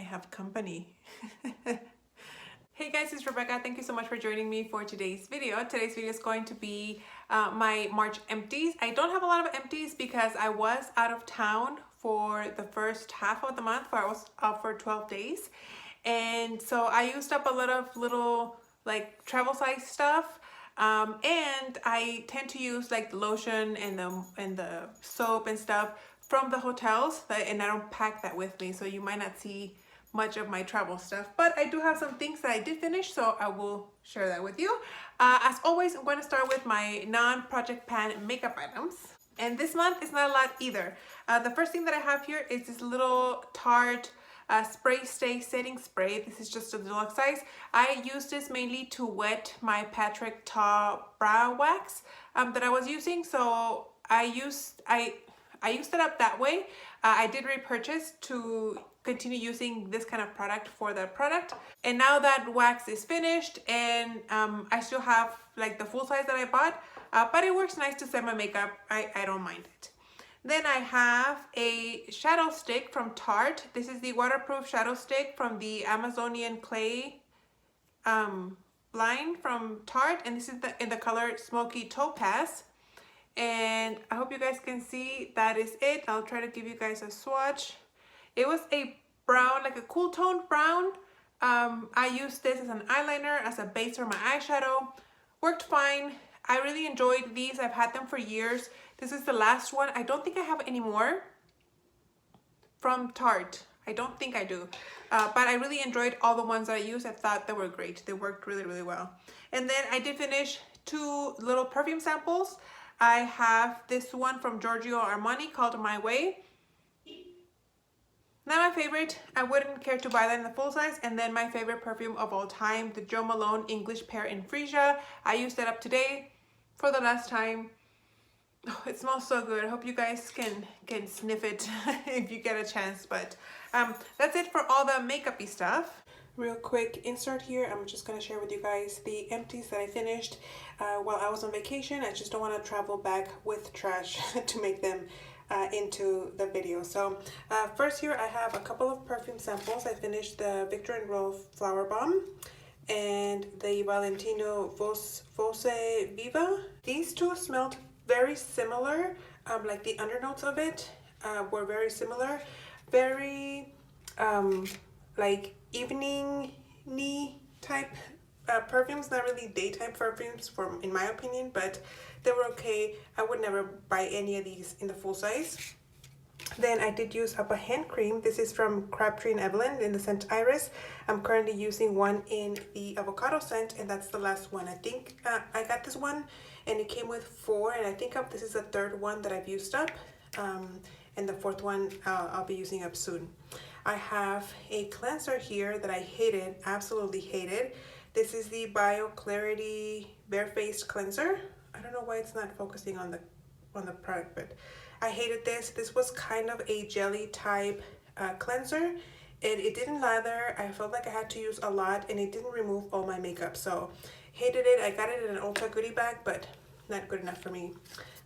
have company. Hey guys, it's Rebecca. Thank you so much for joining me for today's video. Today's video is going to be my March empties. I don't have a lot of empties because I was out of town for the first half of the month, where I was out for 12 days. And so I used up a lot of little like travel size stuff. And I tend to use like the lotion and the soap and stuff from the hotels, and I don't pack that with me, so you might not see much of my travel stuff, but I do have some things that I did finish, so I will share that with you. As always, I'm going to start with my non-project pan makeup items, and this month is not a lot either. The first thing that I have here is this little Tarte spray stay setting spray. This is just a deluxe size. I use this mainly to wet my Patrick Ta brow wax that I was using, so I used it up that way. I did repurchase to continue using this kind of product for the product, and now that wax is finished, and I still have like the full size that I bought, but it works nice to set my makeup. I don't mind it. Then I have a shadow stick from Tarte. This is the waterproof shadow stick from the Amazonian clay line from Tarte, and this is in the color Smoky Topaz. And I hope you guys can see that is it. I'll try to give you guys a swatch. It was a brown, like a cool toned brown. I used this as an eyeliner, as a base for my eyeshadow. Worked fine. I really enjoyed these. I've had them for years. This is the last one. I don't think I have any more from Tarte. I don't think I do. But I really enjoyed all the ones that I used. I thought they were great. They worked really, really well. And then I did finish 2 little perfume samples. I have this one from Giorgio Armani called My Way. Not my favorite. I wouldn't care to buy that in the full size. And then my favorite perfume of all time, the Jo Malone English Pear in Freesia. I used that up today for the last time. Oh, it smells so good. I hope you guys can sniff it if you get a chance. But that's it for all the makeup-y stuff. Real quick insert here. I'm just going to share with you guys the empties that I finished while I was on vacation. I just don't want to travel back with trash to make them into the video. So first here I have a couple of perfume samples. I finished the Victor & Rolf Flower Bomb and the Valentino Voce Viva. These two smelled very similar. Like the undernotes of it were very similar. Very like evening-y type perfumes, not really daytime perfumes in my opinion, but they were okay. I would never buy any of these in the full size. Then I did use up a hand cream. This is from Crabtree & Evelyn in the scent Iris. I'm currently using one in the avocado scent, and that's the last one. I think I got this one and it came with 4, and I think this is the 3rd one that I've used up, and the 4th one I'll be using up soon. I have a cleanser here that I hated, absolutely hated. This is the Bio Clarity Barefaced Cleanser. I don't know why it's not focusing on the product, but I hated this. This was kind of a jelly type cleanser, and it didn't lather. I felt like I had to use a lot, and it didn't remove all my makeup, so hated it. I got it in an Ulta goodie bag, but not good enough for me.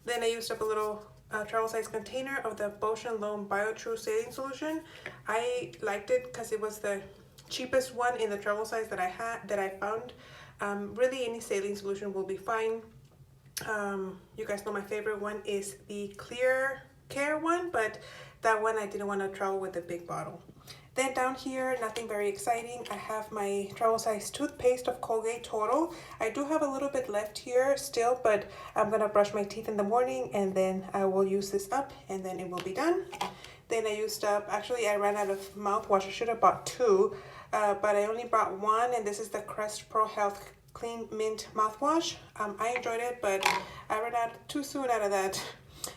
Then I used up a little travel size container of the Bausch & Lomb Bio True Saline Solution. I liked it because it was the cheapest one in the travel size that I found. Really any saline solution will be fine. You guys know my favorite one is the Clear Care one, but that one I didn't want to travel with a big bottle. Then down here, nothing very exciting. I have my travel size toothpaste of Colgate Total. I do have a little bit left here still, but I'm gonna brush my teeth in the morning, and then I will use this up, and then it will be done. Then I used up, actually I ran out of mouthwash. I should have bought 2, but I only bought 1, and this is the Crest Pro Health Clean Mint mouthwash. I enjoyed it, but I ran out too soon out of that.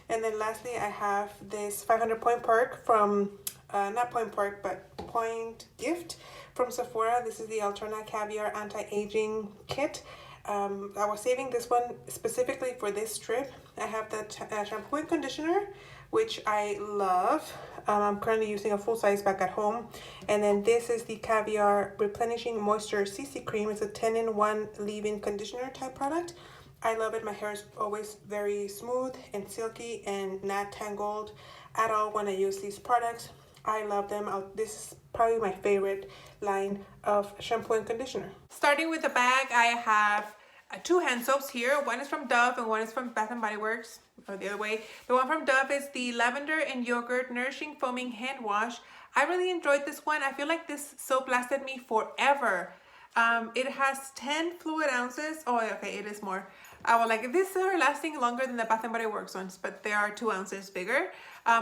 And then lastly, I have this 500 Point Perk from not Point Perk, but Point Gift from Sephora. This is the Alterna Caviar Anti-Aging Kit. I was saving this one specifically for this trip. I have the shampoo and conditioner, which I love. I'm currently using a full size back at home. And then this is the Caviar Replenishing Moisture CC Cream. It's a 10-in-1 leave-in conditioner type product. I love it. My hair is always very smooth and silky and not tangled at all when I use these products. I love them. This is probably my favorite line of shampoo and conditioner. Starting with the bag, I have two hand soaps here. One is from Dove and one is from Bath & Body Works, or the other way. The one from Dove is the Lavender and Yogurt Nourishing Foaming Hand Wash. I really enjoyed this one. I feel like this soap lasted me forever. It has 10 fluid ounces. Oh, okay, it is more. I was like, these are lasting longer than the Bath & Body Works ones, but they are 2 ounces bigger.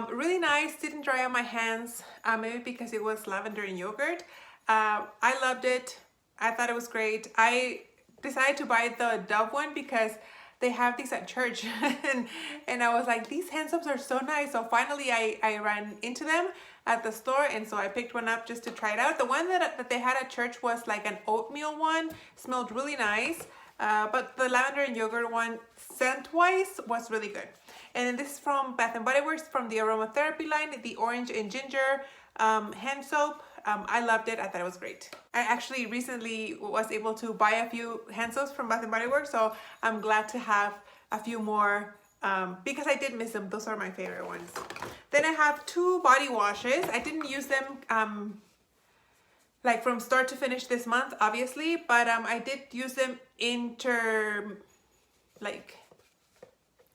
Really nice, didn't dry on my hands, maybe because it was lavender and yogurt. I loved it. I thought it was great. I decided to buy the Dove one because they have these at church and I was like, these hand soaps are so nice. So finally I ran into them at the store, and so I picked one up just to try it out. The one that they had at church was like an oatmeal one, smelled really nice. But the lavender and yogurt one, scent-wise, was really good. And then this is from Bath & Body Works, from the aromatherapy line, the orange and ginger hand soap. I loved it. I thought it was great. I actually recently was able to buy a few hand soaps from Bath & Body Works, so I'm glad to have a few more because I did miss them. Those are my favorite ones. Then I have 2 body washes. I didn't use them like from start to finish this month, obviously, but I did use them like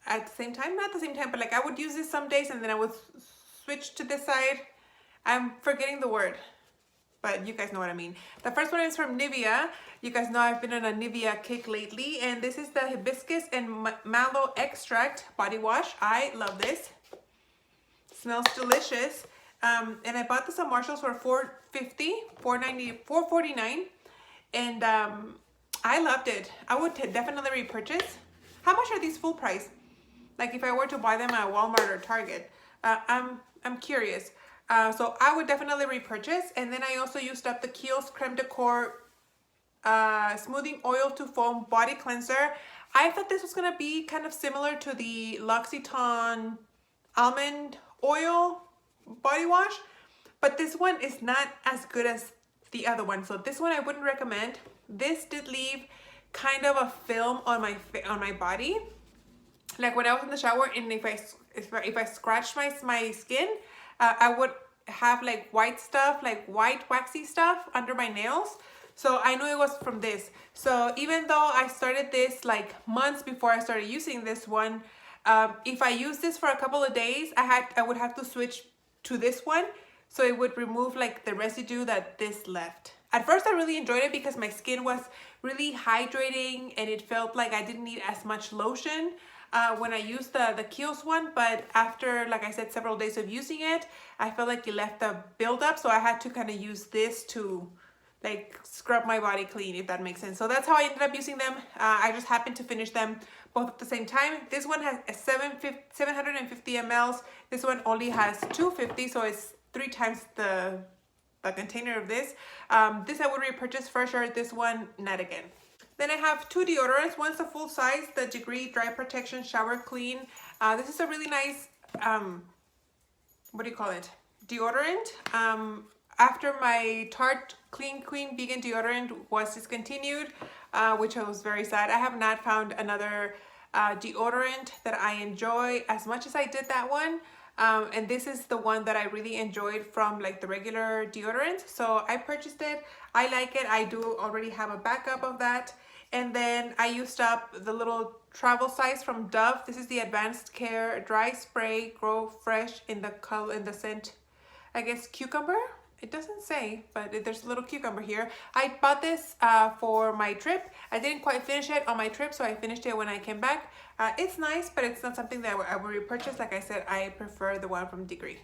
at the same time, not the same time, but like I would use this some days and then I would switch to this side. I'm forgetting the word, but you guys know what I mean. The first one is from Nivea. You guys know I've been on a Nivea kick lately, and this is the hibiscus and mallow extract body wash. I love this. Smells delicious. And I bought this at Marshall's for $4.50, $4.49, and I loved it. I would definitely repurchase. How much are these full price? Like if I were to buy them at Walmart or Target, I'm curious. So I would definitely repurchase. And then I also used up the Kiehl's Creme de Corps Smoothing Oil to Foam Body Cleanser. I thought this was going to be kind of similar to the L'Occitane Almond Oil body wash, but this one is not as good as the other one. So this one I wouldn't recommend. This did leave kind of a film on my body. Like when I was in the shower, and if I scratched my skin, I would have like white stuff, like white waxy stuff under my nails. So I knew it was from this. So even though I started this like months before I started using this one, if I use this for a couple of days, I would have to switch to this one, so it would remove like the residue that this left. At first I really enjoyed it because my skin was really hydrating and it felt like I didn't need as much lotion when I used the Kiehl's one, but after, like I said, several days of using it, I felt like it left a buildup, so I had to kind of use this to like scrub my body clean, if that makes sense. So that's how I ended up using them. I just happened to finish them both at the same time. This one has 750 mls. This one only has 250, so it's 3 times the container of this. This I would repurchase for sure. This one, not again. Then I have 2 deodorants. One's the full size, the Degree Dry Protection Shower Clean. This is a really nice, what do you call it? Deodorant. After my Tarte Clean Queen vegan deodorant was discontinued, which I was very sad. I have not found another deodorant that I enjoy as much as I did that one. And this is the one that I really enjoyed from like the regular deodorant. So I purchased it. I like it. I do already have a backup of that. And then I used up the little travel size from Dove. This is the Advanced Care Dry Spray Grow Fresh in the color, in the scent, I guess, cucumber. It doesn't say, but there's a little cucumber here. I bought this for my trip. I didn't quite finish it on my trip, so I finished it when I came back. It's nice, but it's not something that I would repurchase. Like I said, I prefer the one from Degree.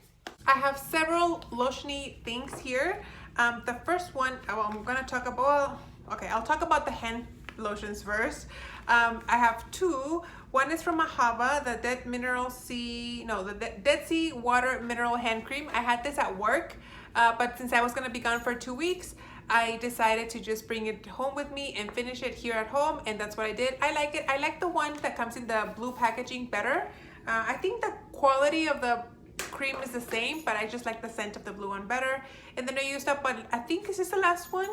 I have several lotiony things here. The first one, I'm gonna talk about, okay, I'll talk about the hand lotions first. I have 2. One is from Mahava, the Dead Sea Water Mineral Hand Cream. I had this at work, but since I was gonna be gone for 2 weeks, I decided to just bring it home with me and finish it here at home, and that's what I did. I like it. I like the one that comes in the blue packaging better. I think the quality of the cream is the same, but I just like the scent of the blue one better. And then I used up, but I think this is the last one.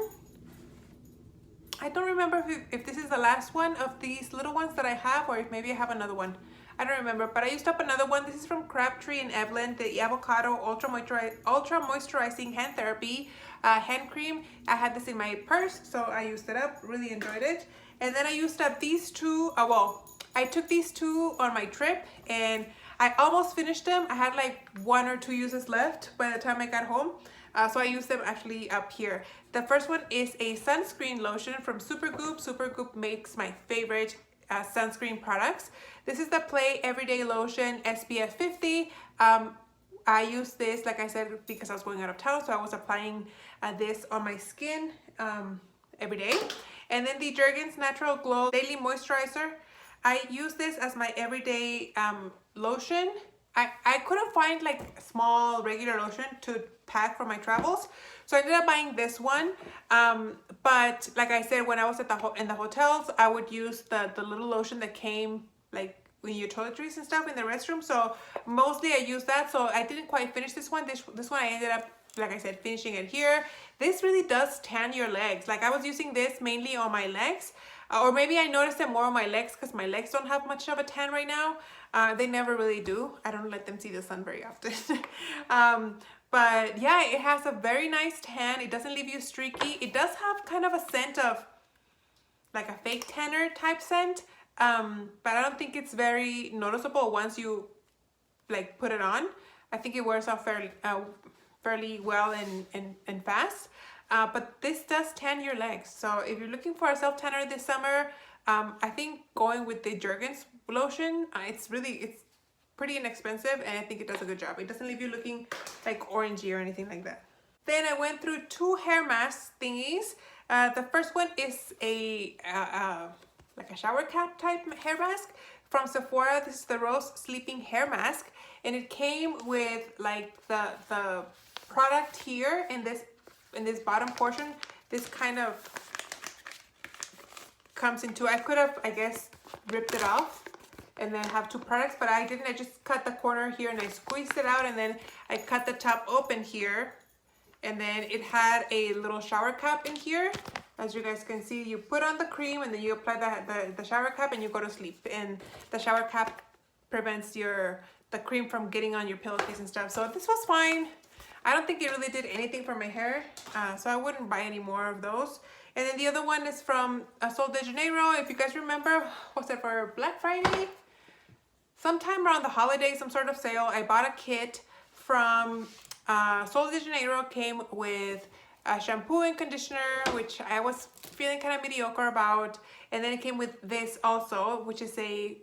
I don't remember if this is the last one of these little ones that I have, or if maybe I have another one. I don't remember, but I used up another one. This is from Crabtree and Evelyn, the Avocado Ultra Moisturizing Hand Therapy hand cream. I had this in my purse, so I used it up. Really enjoyed it. And then I used up these two. I took these two on my trip, and I almost finished them. I had like 1 or 2 uses left by the time I got home. So I used them actually up here. The first one is a sunscreen lotion from Supergoop. Supergoop makes my favorite sunscreen products. This is the Play Everyday Lotion SPF 50. I use this, like I said, because I was going out of town, so I was applying this on my skin every day. And then the Jergens Natural Glow Daily Moisturizer. I use this as my everyday lotion. I couldn't find like small regular lotion to pack for my travels, so I ended up buying this one. But like I said, when I was at in the hotels, I would use the little lotion that came like in your toiletries and stuff in the restroom. So mostly I use that. So I didn't quite finish this one. This one I ended up, like I said, finishing it here. This really does tan your legs. Like I was using this mainly on my legs. Or maybe I noticed it more on my legs because my legs don't have much of a tan right now. They never really do. I don't let them see the sun very often. But yeah, it has a very nice tan. It doesn't leave you streaky. It does have kind of a scent of like a fake tanner type scent. But I don't think it's very noticeable once you like put it on. I think it wears off fairly well and fast. But this does tan your legs. So if you're looking for a self tanner this summer, I think going with the Jergens lotion, it's pretty inexpensive, and I think it does a good job. It doesn't leave you looking like orangey or anything like that. Then I went through 2 hair mask thingies. The first one is like a shower cap type hair mask from Sephora. This is the Rose Sleeping Hair Mask, and it came with like the product here in this bottom portion. This kind of comes into, I could have, I guess, ripped it off and then have 2 products, but I didn't. I just cut the corner here and I squeezed it out, and then I cut the top open here, and then it had a little shower cap in here. As you guys can see, you put on the cream and then you apply the shower cap and you go to sleep, and the shower cap prevents the cream from getting on your pillowcase and stuff. So this was fine. I don't think it really did anything for my hair, so I wouldn't buy any more of those. And then the other one is from Sol de Janeiro. If you guys remember, was it for Black Friday? Sometime around the holidays, some sort of sale, I bought a kit from Sol de Janeiro. Came with a shampoo and conditioner, which I was feeling kind of mediocre about. And then it came with this also, which is a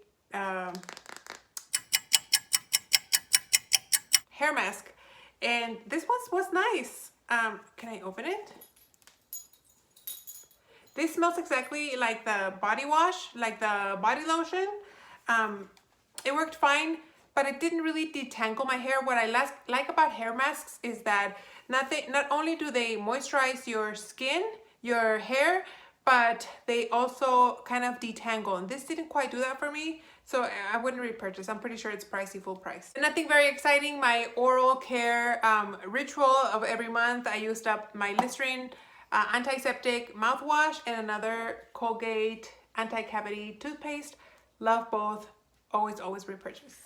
hair mask. And this one was nice. Can I open it? This smells exactly like the body wash, like the body lotion. It worked fine, but it didn't really detangle my hair. What I like about hair masks is that not only do they moisturize your skin, your hair, but they also kind of detangle. And this didn't quite do that for me, so I wouldn't repurchase. I'm pretty sure it's pricey, full price. Nothing very exciting. My oral care ritual of every month, I used up my Listerine antiseptic mouthwash and another Colgate anti-cavity toothpaste. Love both. Always repurchase.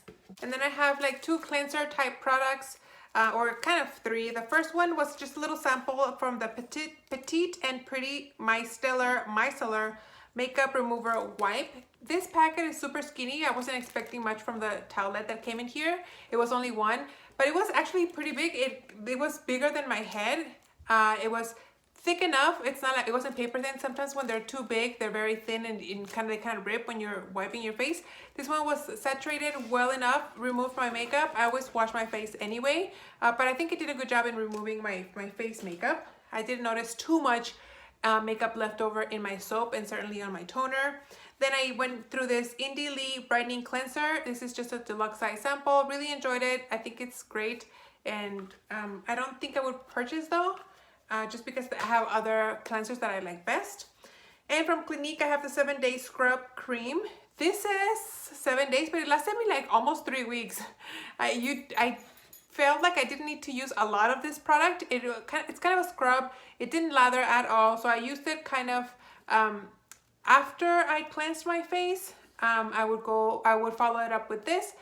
And then I have like 2 cleanser type products, or kind of 3. The first one was just a little sample from the Petite and Pretty Micellar Makeup Remover Wipe. This packet is super skinny. I wasn't expecting much from the towelette that came in here. It was only 1, but it was actually pretty big. It was bigger than my head. It was thick enough. It's not like, it wasn't paper thin. Sometimes when they're too big, they're very thin and they kind of rip when you're wiping your face. This one was saturated well enough, removed my makeup. I always wash my face anyway, but I think it did a good job in removing my face makeup. I didn't notice too much makeup left over in my soap and certainly on my toner. Then I went through this Indie Lee Brightening Cleanser. This is just a deluxe size sample. Really enjoyed it. I think it's great, and I don't think I would purchase though. Just because I have other cleansers that I like best. And from Clinique, I have the 7-Day Scrub Cream. This is 7 days, but it lasted me like almost 3 weeks. I felt like I didn't need to use a lot of this product. It's kind of a scrub. It didn't lather at all, so I used it kind of after I cleansed my face. I would follow it up with this.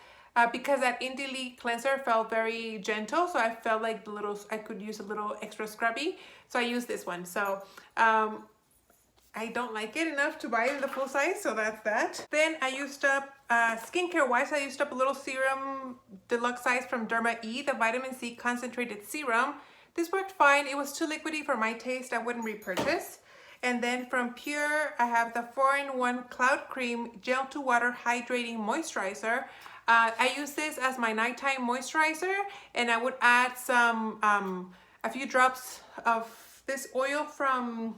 Because that Indie cleanser felt very gentle, so I felt like I could use a little extra scrubby, so I used this one. So I don't like it enough to buy it in the full size, so that's that. Then I used up, skincare wise, I used up a little serum deluxe size from Derma E, the vitamin C concentrated serum. This worked fine. It was too liquidy for my taste. I wouldn't repurchase. And then from Pure, I have the 4-in-1 Cloud Cream Gel to Water Hydrating Moisturizer. I use this as my nighttime moisturizer, and I would add some, a few drops of this oil from,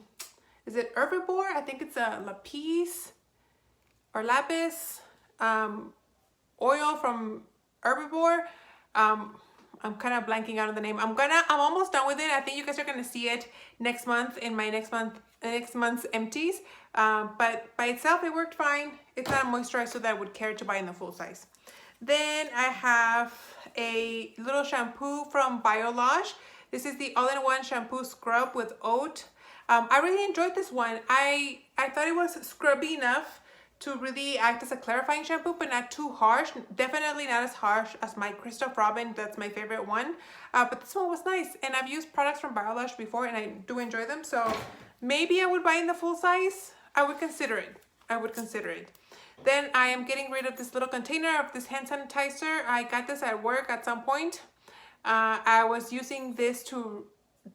is it Herbivore? I think it's a Lapis or Lapis oil from Herbivore. I'm kind of blanking out on the name. I'm almost done with it. I think you guys are gonna see it next month in my next month's empties. But by itself, it worked fine. It's not a moisturizer that I would care to buy in the full size. Then I have a little shampoo from Biolage. This is the all-in-one shampoo scrub with oat. I really enjoyed this one. I thought it was scrubby enough to really act as a clarifying shampoo, but not too harsh. Definitely not as harsh as my Christoph Robin. That's my favorite one. But this one was nice. And I've used products from Biolage before, and I do enjoy them. So maybe I would buy in the full size. I would consider it. I would consider it. Then I am getting rid of this little container of this hand sanitizer. I got this at work at some point. I was using this to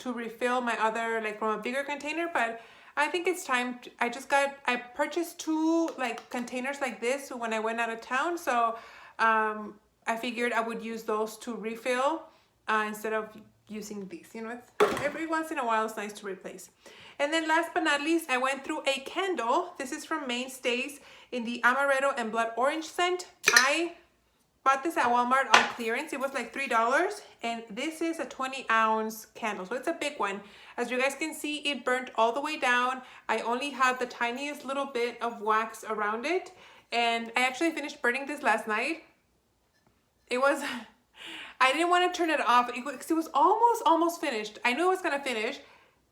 refill my other, like from a bigger container, but I think it's time. I purchased 2 like containers like this when I went out of town. So I figured I would use those to refill instead of using these. You know, every once in a while it's nice to replace. And then last but not least, I went through a candle. This is from Mainstays in the Amaretto and Blood Orange scent. I bought this at Walmart on clearance. It was like $3, and this is a 20-ounce candle, so it's a big one. As you guys can see, it burnt all the way down. I only had the tiniest little bit of wax around it, and I actually finished burning this last night. It was, I didn't want to turn it off because it was almost finished. I knew it was gonna finish,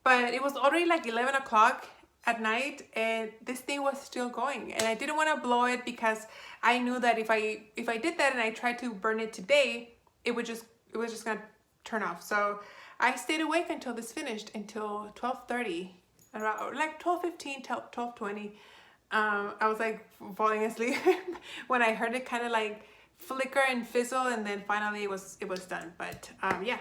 but it was already like 11 o'clock at night, and this thing was still going, and I didn't want to blow it because I knew that if I did that and I tried to burn it today, it was just gonna turn off. So I stayed awake until this finished, until 12:30, around like 12:15 till 12:20. I was like falling asleep when I heard it kind of like flicker and fizzle, and then finally it was done. But yeah,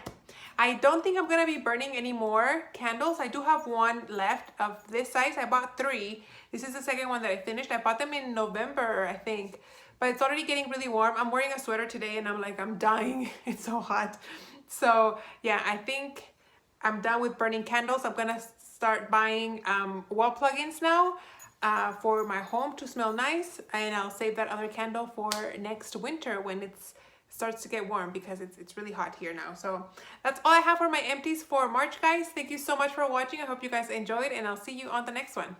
I don't think I'm gonna be burning any more candles. I do have one left of this size. I bought 3. This is the second one that I finished. I bought them in November, I think, but it's already getting really warm. I'm wearing a sweater today, and I'm dying. It's so hot. So yeah, I think I'm done with burning candles. I'm gonna start buying wall plugins now for my home to smell nice, and I'll save that other candle for next winter when it starts to get warm, because it's really hot here now. So that's all I have for my empties for March, guys. Thank you so much for watching. I hope you guys enjoyed, and I'll see you on the next one.